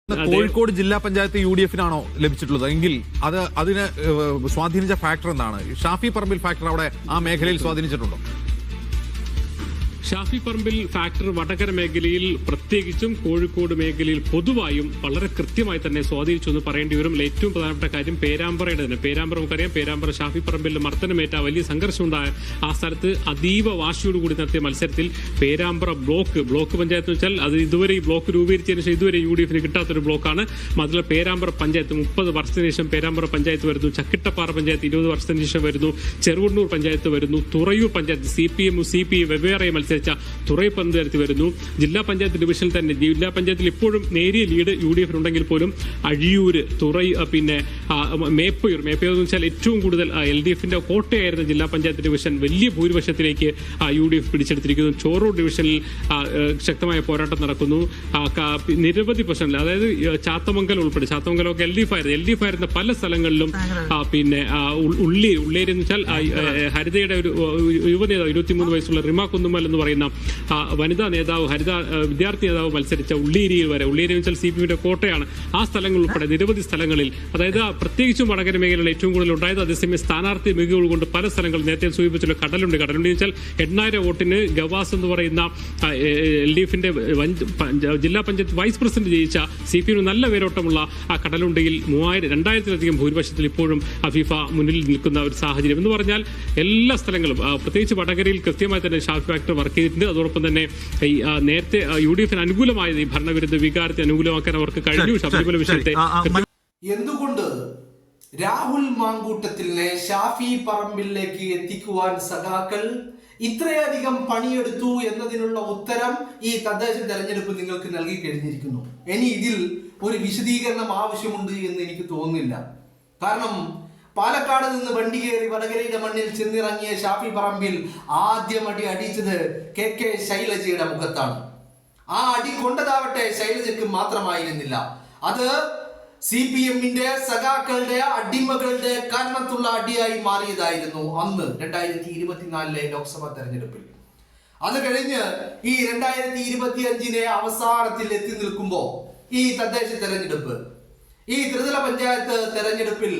കോഴിക്കോട് ജില്ലാ പഞ്ചായത്ത് UDF-നാണോ ലഭിച്ചിട്ടുള്ളത് എങ്കിൽ അതിന് സ്വാധീനിച്ച ഫാക്ടർ എന്താണ്? ഷാഫി പറമ്പിൽ ഫാക്ടർ അവിടെ ആ മേഖലയിൽ സ്വാധീനിച്ചിട്ടുണ്ടോ? ഷാഫി പറമ്പിൽ ഫാക്ടർ വടകര മേഖലയിൽ പ്രത്യേകിച്ചും കോഴിക്കോട് മേഖലയിൽ പൊതുവായും വളരെ കൃത്യമായി തന്നെ സ്വാധീനിച്ചു എന്ന് പറയേണ്ടി വരും. ഏറ്റവും പ്രധാനപ്പെട്ട കാര്യം പേരാമ്പ്രയുടെ തന്നെ. പേരാമ്പ്ര നമുക്കറിയാം, പേരാമ്പ്ര ഷാഫി പറമ്പിൽ മർദ്ദനമേറ്റ വലിയ സംഘർഷമുണ്ടായ ആ സ്ഥലത്ത് അതീവ വാശിയോടുകൂടി നടത്തിയ മത്സരത്തിൽ പേരാമ്പ്ര ബ്ലോക്ക് പഞ്ചായത്ത് വെച്ചാൽ അത് ഇതുവരെ ഈ ബ്ലോക്ക് രൂപീകരിച്ചതിന് ശേഷം ഇതുവരെ UDF-ന് കിട്ടാത്തൊരു ബ്ലോക്കാണ്. അതിലെ പേരാമ്പ്ര പഞ്ചായത്ത് 30 വർഷത്തിന് ശേഷം പേരാമ്പ്ര പഞ്ചായത്ത് വരുന്നു. ചക്കിട്ടപ്പാറ പഞ്ചായത്ത് 20 വർഷത്തിന് ശേഷം വരുന്നു. ചെറുവണ്ണൂർ പഞ്ചായത്ത് വരുന്നു. തുറയൂർ പഞ്ചായത്ത് CPM വെവ്വേറെ മത്സരിച്ച തുറൈ പഞ്ചായത്ത് വരുന്നു. ജില്ലാ പഞ്ചായത്ത് ഡിവിഷനിൽ തന്നെ ജില്ലാ പഞ്ചായത്തിൽ ഇപ്പോഴും നേരിയ ലീഡ് UDF-നുണ്ടെങ്കിൽ പോലും അഴിയൂര്, തുറൈ, പിന്നെ മേപ്പയൂർ എന്ന് വെച്ചാൽ ഏറ്റവും കൂടുതൽ LDF-ന്റെ കോട്ടയായിരുന്ന ജില്ലാ പഞ്ചായത്ത് ഡിവിഷൻ വലിയ ഭൂരിപക്ഷത്തിലേക്ക് UDF പിടിച്ചെടുത്തിരിക്കുന്നു. ചോറൂർ ഡിവിഷനിൽ ശക്തമായ പോരാട്ടം നടക്കുന്നു. നിരവധി പ്രശ്നങ്ങൾ, അതായത് ചാത്തമംഗലം ഉൾപ്പെടെ, ചാത്തമംഗലമൊക്കെ LDF ആയിരുന്ന പല സ്ഥലങ്ങളിലും പിന്നെ ഉള്ളേരി എന്ന് വെച്ചാൽ ഹരിതയുടെ ഒരു യുവനേതാവ് 23 വയസ്സുള്ള റിമ കുന്നുമൽ എന്ന് പറയുന്ന വനിതാ നേതാവ്, വിദ്യാർത്ഥി നേതാവ് മത്സരിച്ച ഉള്ളേരി എന്ന് വെച്ചാൽ CPM-ന്റെ കോട്ടയാണ്. ആ സ്ഥലങ്ങൾ ഉൾപ്പെടെ നിരവധി സ്ഥലങ്ങളിൽ, അതായത് പ്രത്യേകിച്ചും വടകര മേഖലയിൽ ഏറ്റവും കൂടുതൽ ഉണ്ടായത്. അതേസമയം സ്ഥാനാർത്ഥി മികവുകൾ കൊണ്ട് പല സ്ഥലങ്ങളിൽ നേരത്തെ സൂചിപ്പിച്ചുള്ള കടലുണ്ട് വെച്ചാൽ 8000 വോട്ടിന് ഗവാസ് എന്ന് പറയുന്ന LDF-ന്റെ ജില്ലാ പഞ്ചായത്ത് വൈസ് പ്രസിഡന്റ് ജയിച്ച CPM നല്ല വേരോട്ടമുള്ള ആ കടലുണ്ടിയിൽ 2000-ലധികം ഭൂരിപക്ഷത്തിൽ ഇപ്പോഴും അഫീഫ മുന്നിൽ നിൽക്കുന്ന ഒരു സാഹചര്യം എന്ന് പറഞ്ഞാൽ എല്ലാ സ്ഥലങ്ങളും, പ്രത്യേകിച്ച് വടകരയിൽ കൃത്യമായി തന്നെ ഷാഫി ഫാക്ടർ വർക്ക് ചെയ്തിട്ടുണ്ട്. അതോടൊപ്പം തന്നെ നേരത്തെ UDF-ന് അനുകൂലമായത് ഈ ഭരണവിരുദ്ധ വികാരത്തെ അനുകൂലമാക്കാൻ അവർക്ക് കഴിഞ്ഞു. ശബരിമല വിഷയത്തെ എന്തുകൊണ്ട് രാഹുൽ മാങ്കൂട്ടത്തിലിനെ ഷാഫി പറമ്പിലേക്ക് എത്തിക്കുവാൻ സഖാക്കൾ ഇത്രയധികം പണിയെടുത്തു എന്നതിനുള്ള ഉത്തരം ഈ തദ്ദേശ തെരഞ്ഞെടുപ്പ് നിങ്ങൾക്ക് നൽകി കഴിഞ്ഞിരിക്കുന്നു. ഇനി ഇതിൽ ഒരു വിശദീകരണം ആവശ്യമുണ്ട് എന്ന് എനിക്ക് തോന്നുന്നില്ല. കാരണം പാലക്കാട് നിന്ന് വണ്ടി കയറി വടകരയുടെ മണ്ണിൽ ചെന്നിറങ്ങിയ ഷാഫി പറമ്പിൽ ആദ്യം അടിച്ചത് KK ശൈലജയുടെ മുഖത്താണ്. ആ അടി കൊണ്ടതാവട്ടെ ശൈലജയ്ക്ക് മാത്രമായിരുന്നില്ല, അത് CPM-ന്റെ സഖാക്കളുടെ അടിമകളുടെ കാരണത്തുള്ള അടിയായി മാറിയതായിരുന്നു അന്ന് 2024 ലോക്സഭാ തെരഞ്ഞെടുപ്പിൽ. അത് കഴിഞ്ഞ് ഈ 2025 അവസാനത്തിൽ എത്തി നിൽക്കുമ്പോൾ ഈ തദ്ദേശ തെരഞ്ഞെടുപ്പ്, ഈ ത്രിതല പഞ്ചായത്ത് തെരഞ്ഞെടുപ്പിൽ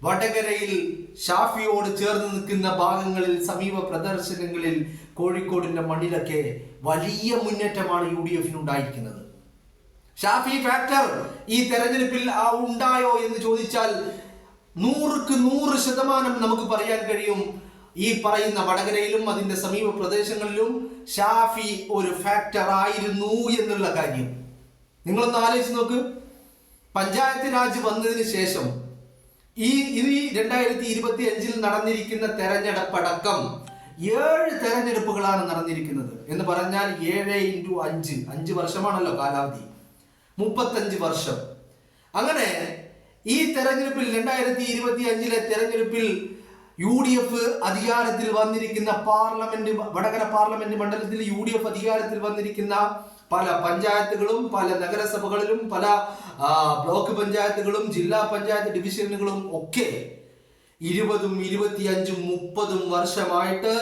വടകരയിൽ ഷാഫിയോട് ചേർന്ന് നിൽക്കുന്ന ഭാഗങ്ങളിൽ, സമീപ പ്രദർശനങ്ങളിൽ, കോഴിക്കോടിന്റെ മണ്ണിലൊക്കെ വലിയ മുന്നേറ്റമാണ് UDF-ന് ഉണ്ടായിരിക്കുന്നത്. ഷാഫി ഫാക്ടർ ഈ തെരഞ്ഞെടുപ്പിൽ ഉണ്ടായോ എന്ന് ചോദിച്ചാൽ 100% നമുക്ക് പറയാൻ കഴിയും. ഈ പറയുന്ന വടകരയിലും അതിന്റെ സമീപ പ്രദേശങ്ങളിലും ഷാഫി ഒരു ഫാക്ടർ ആയിരുന്നു എന്നുള്ള കാര്യം നിങ്ങളൊന്ന് ആലോചിച്ച് നോക്ക്. പഞ്ചായത്ത് രാജ് വന്നതിന് ശേഷം ഈ 2025 നടന്നിരിക്കുന്ന തെരഞ്ഞെടുപ്പടക്കം 7 തെരഞ്ഞെടുപ്പുകളാണ് നടന്നിരിക്കുന്നത്. എന്ന് പറഞ്ഞാൽ 7 × 5 വർഷമാണല്ലോ കാലാവധി, 35 വർഷം. അങ്ങനെ ഈ തെരഞ്ഞെടുപ്പിൽ 2025 തെരഞ്ഞെടുപ്പിൽ UDF അധികാരത്തിൽ വന്നിരിക്കുന്ന വടകര പാർലമെന്റ് മണ്ഡലത്തിൽ UDF അധികാരത്തിൽ വന്നിരിക്കുന്ന പല പഞ്ചായത്തുകളും, പല നഗരസഭകളിലും, പല ബ്ലോക്ക് പഞ്ചായത്തുകളും, ജില്ലാ പഞ്ചായത്ത് ഡിവിഷനുകളും ഒക്കെ 20, 25, 30 വർഷമായിട്ട്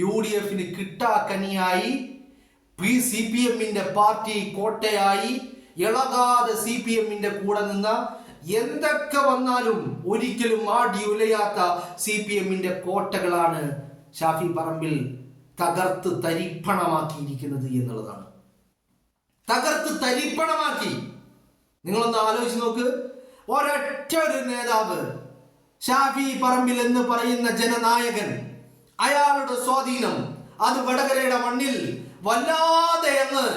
UDF-ന് കിട്ടാക്കനിയായി, CPM-ന്റെ പാർട്ടി കോട്ടയായി, ഇളകാതെ CPM-ന്റെ കൂടെ നിന്ന, എന്തൊക്കെ വന്നാലും ഒരിക്കലും ആടി ഉലയാത്ത CPM-ന്റെ കോട്ടകളാണ് ഷാഫി പറമ്പിൽ തകർത്ത് തരിപ്പണമാക്കിയിരിക്കുന്നത് എന്നുള്ളതാണ്. തകർത്ത് തരിപ്പണമാക്കി. നിങ്ങളൊന്ന് ആലോചിച്ച് നോക്ക്. ഒരൊറ്റ ഒരു നേതാവ്, ഷാഫി പറമ്പിൽ എന്ന് പറയുന്ന ജനനായകൻ, അയാളുടെ സ്വാധീനം അത് വടകരയുടെ മണ്ണിൽ വല്ലാതെ അങ്ങ്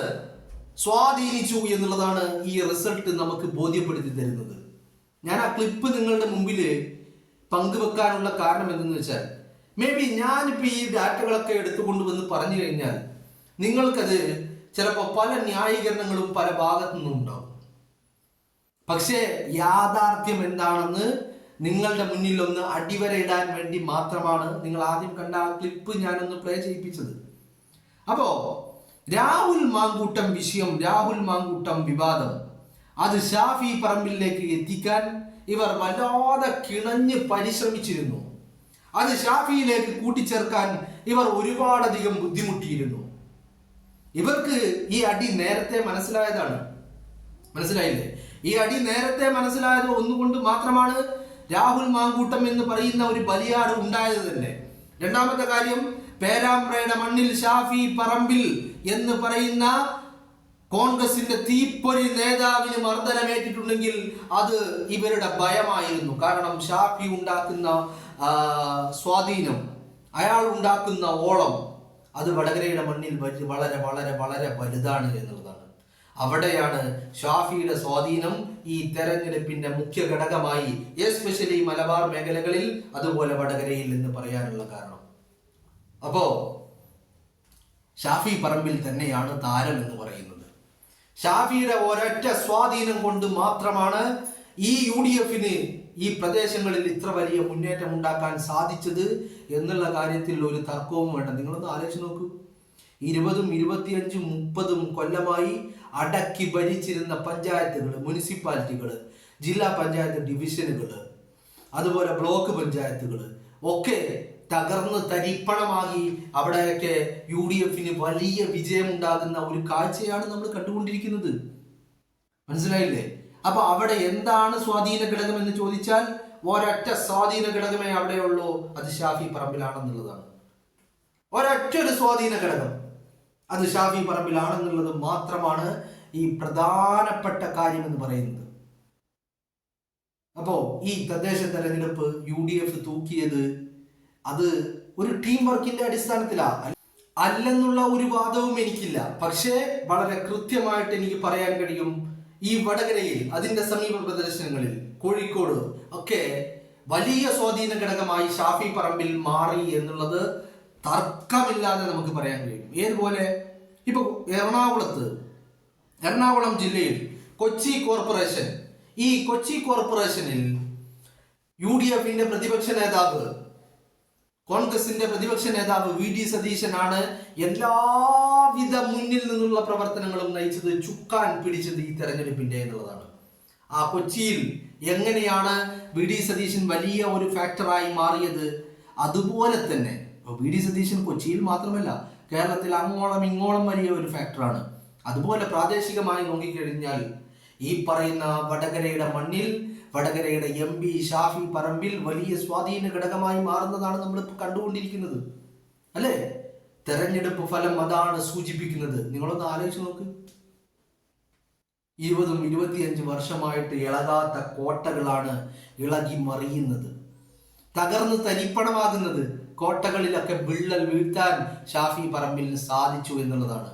സ്വാധീനിച്ചു എന്നുള്ളതാണ് ഈ റിസൾട്ട് നമുക്ക് ബോധ്യപ്പെടുത്തി തരുന്നത്. ഞാൻ ആ ക്ലിപ്പ് നിങ്ങളുടെ മുമ്പിൽ പങ്കുവെക്കാനുള്ള കാരണം എന്തെന്ന് വെച്ചാൽ, മേ ബി ഞാനിപ്പോൾ ഈ ഡാറ്റകളൊക്കെ എടുത്തുകൊണ്ടുവന്ന് പറഞ്ഞു കഴിഞ്ഞാൽ നിങ്ങൾക്കത് ചിലപ്പോൾ പല ന്യായീകരണങ്ങളും പല ഭാഗത്തു നിന്നും ഉണ്ടാവും. പക്ഷേ യാഥാർത്ഥ്യം എന്താണെന്ന് നിങ്ങളുടെ മുന്നിൽ ഒന്ന് അടിവരയിടാൻ വേണ്ടി മാത്രമാണ് നിങ്ങൾ ആദ്യം കണ്ട ആ ക്ലിപ്പ് ഞാനൊന്ന് പ്ലേ ചെയ്യിപ്പിച്ചത്. അപ്പോ രാഹുൽ മാങ്കൂട്ടം വിഷയം, രാഹുൽ മാങ്കൂട്ടം വിവാദം, അത് ഷാഫി പറമ്പിലേക്ക് എത്തിക്കാൻ ഇവർ വല്ലാതെ കിണഞ്ഞ് പരിശ്രമിച്ചിരുന്നു. അത് ഷാഫിയിലേക്ക് കൂട്ടിച്ചേർക്കാൻ ഇവർ ഒരുപാടധികം ബുദ്ധിമുട്ടിയിരുന്നു. ഇവർക്ക് ഈ അടി നേരത്തെ മനസ്സിലായതാണ്. മനസ്സിലായില്ലേ? ഈ അടി നേരത്തെ മനസ്സിലായത് ഒന്നുകൊണ്ട് മാത്രമാണ് രാഹുൽ മാങ്കൂട്ടം എന്ന് പറയുന്ന ഒരു ബലിയാട് ഉണ്ടായത് തന്നെ. രണ്ടാമത്തെ കാര്യം, പേരാമ്പ്രയുടെ മണ്ണിൽ ഷാഫി പറമ്പിൽ എന്ന് പറയുന്ന കോൺഗ്രസിന്റെ തീപ്പൊരി നേതാവിന് മർദ്ദനമേറ്റിട്ടുണ്ടെങ്കിൽ അത് ഇവരുടെ ഭയമായിരുന്നു. കാരണം ഷാഫി ഉണ്ടാക്കുന്ന സ്വാധീനം, അയാൾ ഉണ്ടാക്കുന്ന ഓളം, അത് വടകരയുടെ മണ്ണിൽ വളരെ വളരെ വളരെ വലുതാണ് എന്നുള്ളതാണ്. അവിടെയാണ് ഷാഫിയുടെ സ്വാധീനം ഈ തെരഞ്ഞെടുപ്പിന്റെ മുഖ്യ ഘടകമായി, എസ്പെഷ്യലി മലബാർ മേഖലകളിൽ, അതുപോലെ വടകരയിൽ എന്ന് പറയാനുള്ള കാരണം. അപ്പോ ഷാഫി പറമ്പിൽ തന്നെയാണ് താരം എന്ന് പറയുന്നത്. ഷാഫിയുടെ ഒരൊറ്റ സ്വാധീനം കൊണ്ട് മാത്രമാണ് ഈ UDFന് ഈ പ്രദേശങ്ങളിൽ ഇത്ര വലിയ മുന്നേറ്റം ഉണ്ടാക്കാൻ സാധിച്ചത് എന്നുള്ള കാര്യത്തിൽ ഒരു തർക്കവും വേണ്ട. നിങ്ങളൊന്ന് ആലോചിച്ച് നോക്കൂ. 20, 25, 30 കൊല്ലമായി അടക്കി ഭരിച്ചിരുന്ന പഞ്ചായത്തുകൾ, മുനിസിപ്പാലിറ്റികൾ, ജില്ലാ പഞ്ചായത്ത് ഡിവിഷനുകൾ, അതുപോലെ ബ്ലോക്ക് പഞ്ചായത്തുകൾ ഒക്കെ തകർന്ന് തരിപ്പണമാക്കി അവിടെയൊക്കെ UDFന് വലിയ വിജയമുണ്ടാകുന്ന ഒരു കാഴ്ചയാണ് നമ്മൾ കണ്ടുകൊണ്ടിരിക്കുന്നത്. മനസ്സിലായില്ലേ? അപ്പൊ അവിടെ എന്താണ് സ്വാധീന ഘടകം എന്ന് ചോദിച്ചാൽ ഒരൊറ്റ സ്വാധീന ഘടകമേ അവിടെയുള്ളൂ, അത് ഷാഫി പറമ്പിലാണെന്നുള്ളതാണ്. ഒരൊറ്റ ഒരു സ്വാധീന ഘടകം, അത് ഷാഫി പറമ്പിലാണെന്നുള്ളത് മാത്രമാണ് ഈ പ്രധാനപ്പെട്ട കാര്യം എന്ന് പറയുന്നത്. അപ്പോ ഈ തദ്ദേശ തെരഞ്ഞെടുപ്പ് UDF തൂക്കിയത് അത് ഒരു ടീം വർക്കിന്റെ അടിസ്ഥാനത്തിലാണ് അല്ലെന്നുള്ള ഒരു വാദവും എനിക്കില്ല. പക്ഷേ വളരെ കൃത്യമായിട്ട് എനിക്ക് പറയാൻ കഴിയും, ഈ വടകരയിൽ, അതിന്റെ സമീപ പ്രദേശങ്ങളിൽ, കോഴിക്കോട് ഒക്കെ വലിയ സ്വാധീന ഘടകമായി ഷാഫി പറമ്പിൽ മാറി എന്നുള്ളത് തർക്കമില്ലാതെ നമുക്ക് പറയാൻ കഴിയും. ഏതുപോലെ ഇപ്പൊ എറണാകുളം ജില്ലയിൽ കൊച്ചി കോർപ്പറേഷൻ, ഈ കൊച്ചി കോർപ്പറേഷനിൽ UDFന്റെ പ്രതിപക്ഷ നേതാവ്, കോൺഗ്രസിന്റെ പ്രതിപക്ഷ നേതാവ് VD സതീശനാണ് എല്ലാവിധ മുന്നിൽ നിന്നുള്ള പ്രവർത്തനങ്ങളും നയിച്ചത്, ചുക്കാൻ പിടിച്ചത് ഈ തെരഞ്ഞെടുപ്പിന്റെ എന്നുള്ളതാണ്. ആ കൊച്ചിയിൽ എങ്ങനെയാണ് VD സതീശൻ വലിയ ഒരു ഫാക്ടറായി മാറിയത്, അതുപോലെ തന്നെ VD സതീശൻ കൊച്ചിയിൽ മാത്രമല്ല കേരളത്തിൽ അങ്ങോളം ഇങ്ങോളം വലിയ ഒരു ഫാക്ടറാണ്. അതുപോലെ പ്രാദേശികമായി നോക്കിക്കഴിഞ്ഞാൽ ഈ പറയുന്ന വടകരയുടെ മണ്ണിൽ വടകരയുടെ MP ഷാഫി പറമ്പിൽ വലിയ സ്വാധീന ഘടകമായി മാറുന്നതാണ് നമ്മൾ കണ്ടുകൊണ്ടിരിക്കുന്നത്, അല്ലേ? തെരഞ്ഞെടുപ്പ് ഫലം അതാണ് സൂചിപ്പിക്കുന്നത്. നിങ്ങളൊന്ന് ആലോചിച്ച് നോക്ക്. 20, 25 വർഷമായിട്ട് ഇളകാത്ത കോട്ടകളാണ് ഇളകി മറിയുന്നത്, തകർന്ന് തരിപ്പണമാകുന്നത്. കോട്ടകളിലൊക്കെ വിള്ളൽ വീഴ്ത്താൻ ഷാഫി പറമ്പിലിന് സാധിച്ചു എന്നുള്ളതാണ്.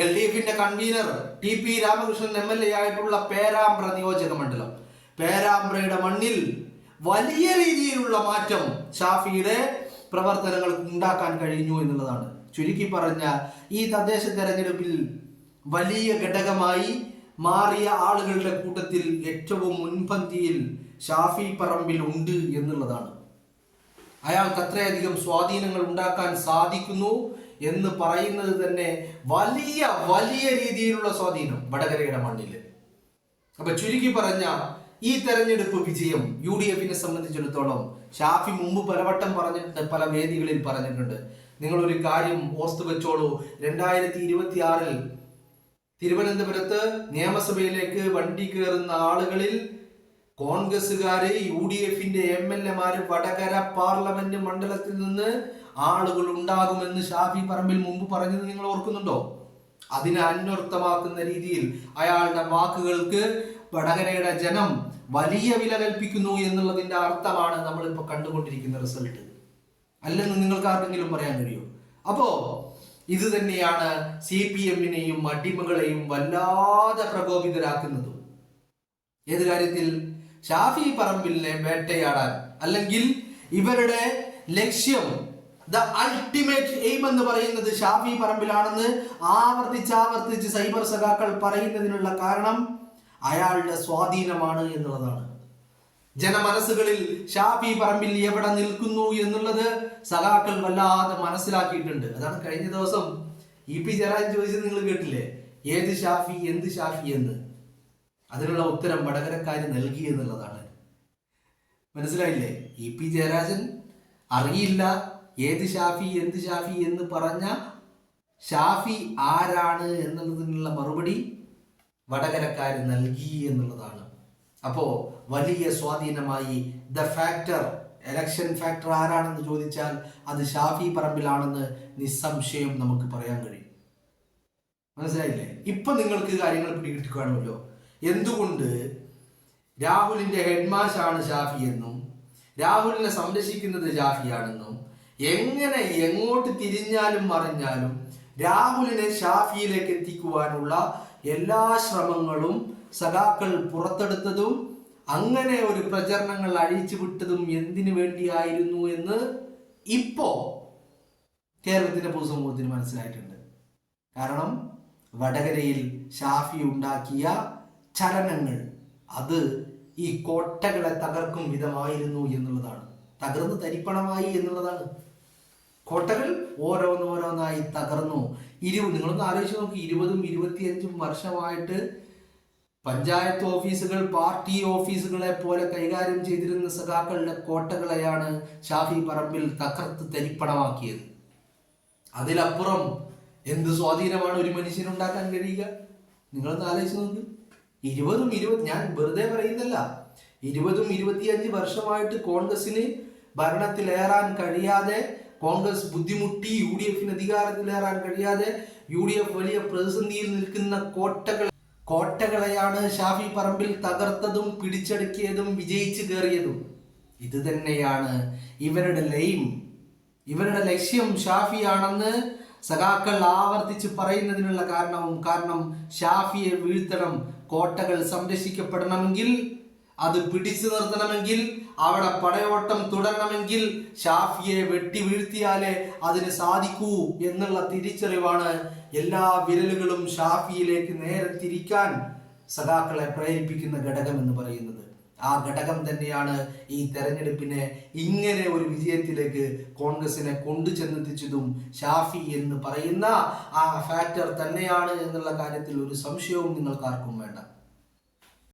LDFന്റെ കൺവീനർ TP രാമകൃഷ്ണൻ MLA ആയിട്ടുള്ള പേരാമ്പ്ര നിയോജക മണ്ഡലം, പേരാമ്പ്രയുടെ മണ്ണിൽ വലിയ രീതിയിലുള്ള മാറ്റം ഷാഫിയുടെ പ്രവർത്തനങ്ങൾ ഉണ്ടാക്കാൻ കഴിഞ്ഞു എന്നുള്ളതാണ്. ചുരുക്കി പറഞ്ഞ ഈ തദ്ദേശ തെരഞ്ഞെടുപ്പിൽ വലിയ ഘടകമായി മാറിയ ആളുകളുടെ കൂട്ടത്തിൽ ഏറ്റവും മുൻപന്തിയിൽ ഷാഫി പറമ്പിൽ ഉണ്ട് എന്നുള്ളതാണ്. അയാൾക്ക് അത്രയധികം സ്വാധീനങ്ങൾ ഉണ്ടാക്കാൻ സാധിക്കുന്നു എന്ന് പറയുന്നത് തന്നെ വലിയ വലിയ രീതിയിലുള്ള സ്വാധീനം വടകരയുടെ മണ്ണിൽ. അപ്പൊ ചുരുക്കി പറഞ്ഞ ഈ തെരഞ്ഞെടുപ്പ് വിജയം UDFനെ സംബന്ധിച്ചിടത്തോളം, ഷാഫി മുമ്പ് പലവട്ടം പറഞ്ഞിട്ടുണ്ട്, പല വേദികളിൽ പറഞ്ഞിട്ടുണ്ട്. നിങ്ങളൊരു കാര്യം ഓർത്ത് വെച്ചോളൂ, 2026 തിരുവനന്തപുരത്ത് നിയമസഭയിലേക്ക് വണ്ടി കയറുന്ന ആളുകളിൽ കോൺഗ്രസ്സുകാര്, UDFന്റെ MLA-മാര് വടകര പാർലമെന്റ് മണ്ഡലത്തിൽ നിന്ന് ആളുകൾ ഉണ്ടാകുമെന്ന് ഷാഫി പറമ്പിൽ മുമ്പ് പറഞ്ഞത് നിങ്ങൾ ഓർക്കുന്നുണ്ടോ? അതിനെ അന്വർത്ഥമാക്കുന്ന രീതിയിൽ അയാളുടെ വാക്കുകൾക്ക് വടകരയുടെ ജനം വലിയ വില കൽപ്പിക്കുന്നു എന്നുള്ളതിന്റെ അർത്ഥമാണ് നമ്മളിപ്പോ കണ്ടുകൊണ്ടിരിക്കുന്ന റിസൾട്ട്. അല്ലെന്ന് നിങ്ങൾക്ക് ആർക്കെങ്കിലും പറയാൻ കഴിയുമോ? അപ്പോ ഇത് തന്നെയാണ് CPM-നെയും അടിമകളെയും വല്ലാതെ പ്രകോപിതരാക്കുന്നതും. ഏത് കാര്യത്തിൽ? ഷാഫി പറമ്പിലിനെ വേട്ടയാടാൻ, അല്ലെങ്കിൽ ഇവരുടെ ലക്ഷ്യം, ദ അൾട്ടിമേറ്റ് എയിം എന്ന് പറയുന്നത് ഷാഫി പറമ്പിലാണെന്ന് ആവർത്തിച്ച് സൈബർ സഖാക്കൾ പറയുന്നതിനുള്ള കാരണം അയാളുടെ സ്വാധീനമാണ് എന്നുള്ളതാണ്. ജനമനസ്സുകളിൽ ഷാഫി പറമ്പിൽ എവിടെ നിൽക്കുന്നു എന്നുള്ളത് സഖാക്കൾ വല്ലാതെ മനസ്സിലാക്കിയിട്ടുണ്ട്. അതാണ് കഴിഞ്ഞ ദിവസം EP ജയരാജൻ ചോദിച്ചത് നിങ്ങൾ കേട്ടില്ലേ, ഏത് ഷാഫി, എന്ത് ഷാഫി എന്ന്. അതിനുള്ള ഉത്തരം വടകരക്കാര് നൽകി എന്നുള്ളതാണ്. മനസ്സിലായില്ലേ? EP ജയരാജൻ അറിയില്ല ഏത് ഷാഫി എന്ത് ഷാഫി എന്ന് പറഞ്ഞ ഷാഫി ആരാണ് എന്നുള്ളതിനുള്ള മറുപടി വടകരക്കാർ നൽകി എന്നുള്ളതാണ്. അപ്പോ വലിയ സ്വാധീനമായി ദ ഫാക്ടർ, എലക്ഷൻ ഫാക്ടർ ആരാണെന്ന് ചോദിച്ചാൽ അത് ഷാഫി പറമ്പിലാണെന്ന് നിസ്സംശയം നമുക്ക് പറയാൻ കഴിയും. മനസ്സിലായില്ലേ? ഇപ്പൊ നിങ്ങൾക്ക് കാര്യങ്ങൾ പിടികിട്ടിക്കാണുമല്ലോ എന്തുകൊണ്ട് രാഹുലിന്റെ ഹെഡ്മാഷാണ് ഷാഫി എന്നും രാഹുലിനെ സംരക്ഷിക്കുന്നത് ഷാഫിയാണെന്നും എങ്ങനെ എങ്ങോട്ട് തിരിഞ്ഞാലും മറിഞ്ഞാലും രാഹുലിനെ ഷാഫിയിലേക്ക് എത്തിക്കുവാനുള്ള എല്ലാ ശ്രമങ്ങളും സഖാക്കൾ പുറത്തെടുത്തതും അങ്ങനെ ഒരു പ്രചരണങ്ങൾ അഴിച്ചു വിട്ടതും എന്തിനു വേണ്ടിയായിരുന്നു എന്ന് ഇപ്പോ കേരളത്തിന്റെ പൊതുസമൂഹത്തിന് മനസ്സിലായിട്ടുണ്ട്. കാരണം വടകരയിൽ ഷാഫി ഉണ്ടാക്കിയ ചലനങ്ങൾ അത് ഈ കോട്ടകളെ തകർക്കും വിധമായിരുന്നു എന്നുള്ളതാണ്. തകർന്ന് തരിപ്പണമായി എന്നുള്ളതാണ്. കോട്ടകൾ ഓരോന്നോരോന്നായി തകർന്നു. നിങ്ങളൊന്ന് ആലോചിച്ച് നോക്കി, 20-25 വർഷമായിട്ട് പഞ്ചായത്ത് ഓഫീസുകൾ പാർട്ടി ഓഫീസുകളെ പോലെ കൈകാര്യം ചെയ്തിരുന്ന സഖാക്കളുടെ കോട്ടകളെയാണ് ഷാഫി പറമ്പിൽ തകർത്ത് തരിപ്പണമാക്കിയത്. അതിലപ്പുറം എന്ത് സ്വാധീനമാണ് ഒരു മനുഷ്യനുണ്ടാക്കാൻ കഴിയുക? നിങ്ങളൊന്ന് ആലോചിച്ച് നോക്ക്. 20 ഞാൻ വെറുതെ പറയുന്നില്ല, 20-25 വർഷമായിട്ട് കോൺഗ്രസിന് ഭരണത്തിലേറാൻ കഴിയാതെ, കോൺഗ്രസ് ബുദ്ധിമുട്ടി UDFന് അധികാരത്തിലേറാൻ കഴിയാതെ UDF വലിയ പ്രതിസന്ധിയിൽ നിൽക്കുന്ന കോട്ടകളെയാണ് ഷാഫി പറമ്പിൽ തകർത്തതും പിടിച്ചടക്കിയതും വിജയിച്ചു കയറിയതും. ഇത് തന്നെയാണ് ഇവരുടെ ഇവരുടെ ലക്ഷ്യം ഷാഫിയാണെന്ന് സഖാക്കൾ ആവർത്തിച്ച് പറയുന്നതിനുള്ള കാരണം ഷാഫിയെ വീഴ്ത്തണം. കോട്ടകൾ സംരക്ഷിക്കപ്പെടണമെങ്കിൽ, അത് പിടിച്ചു നിർത്തണമെങ്കിൽ, അവിടെ പടയോട്ടം തുടരണമെങ്കിൽ ഷാഫിയെ വെട്ടി വീഴ്ത്തിയാലേ അതിന് സാധിക്കൂ എന്നുള്ള തിരിച്ചറിവാണ് എല്ലാ വിരലുകളും ഷാഫിയിലേക്ക് നേരെ തിരിക്കാൻ സഖാക്കളെ പ്രേരിപ്പിക്കുന്ന ഘടകം എന്ന് പറയുന്നത്. ആ ഘടകം തന്നെയാണ് ഈ തെരഞ്ഞെടുപ്പിനെ ഇങ്ങനെ ഒരു വിജയത്തിലേക്ക് കോൺഗ്രസിനെ കൊണ്ടു ചെന്നെത്തിച്ചതും ഷാഫി എന്ന് പറയുന്ന ആ ഫാക്ടർ തന്നെയാണ് എന്നുള്ള കാര്യത്തിൽ ഒരു സംശയവും നിങ്ങൾക്കാർക്കും വേണ്ട.